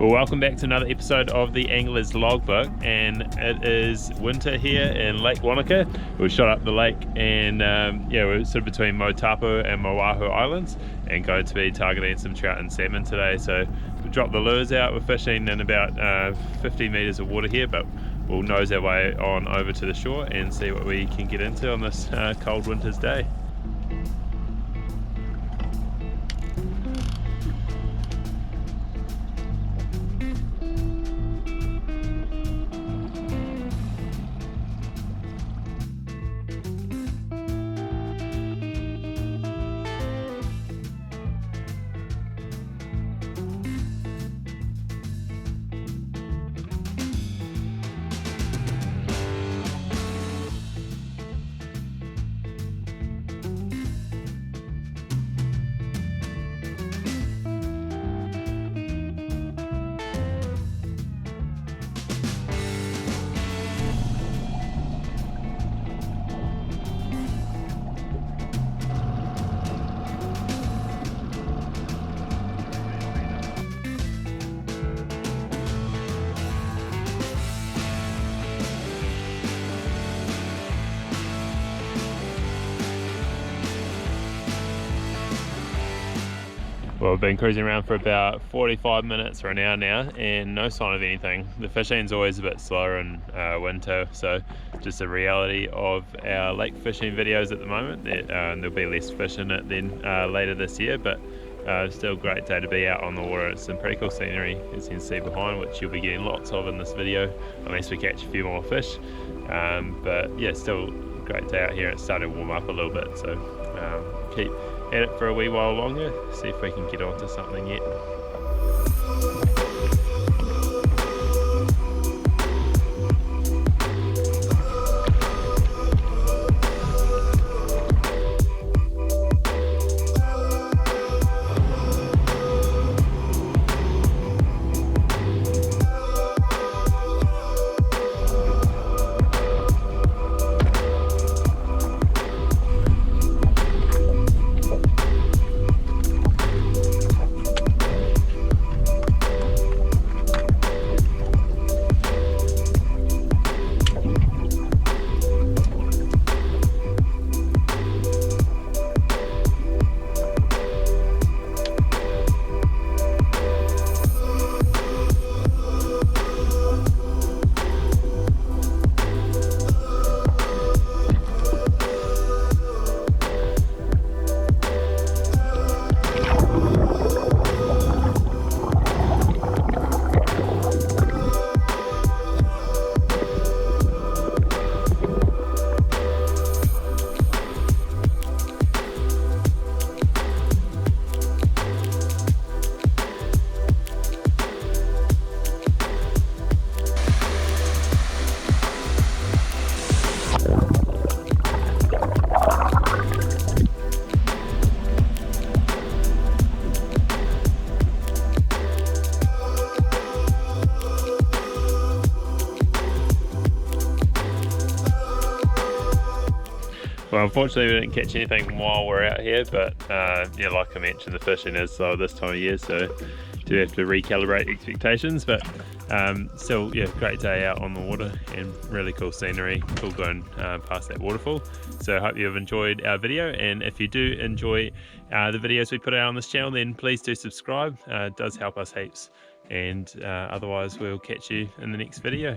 Well, welcome back to another episode of the Angler's Logbook, and it is winter here in Lake Wanaka. We've shot up the lake, and we're sort of between Mou and Mou Waho Islands, and going to be targeting some trout and salmon today. So we dropped the lures out. We're fishing in about 50 meters of water here, but we'll nose our way on over to the shore and see what we can get into on this cold winter's day. Well, we've been cruising around for about 45 minutes or an hour now, and no sign of anything. The fishing's always a bit slower in winter, so just the reality of our lake fishing videos at the moment. There'll be less fish in it than later this year, but still a great day to be out on the water. It's some pretty cool scenery, as you can see behind, which you'll be getting lots of in this video, unless we catch a few more fish. But yeah, still a great day out here. It's starting to warm up a little bit, so keep at it for a wee while longer, see if we can get onto something yet. Well, unfortunately we didn't catch anything while we're out here, but yeah, like I mentioned, the fishing is slow this time of year, so do have to recalibrate expectations. But still, yeah, great day out on the water and really cool scenery, cool going past that waterfall. So I hope you've enjoyed our video, and if you do enjoy the videos we put out on this channel, then please do subscribe. It does help us heaps, and otherwise we'll catch you in the next video.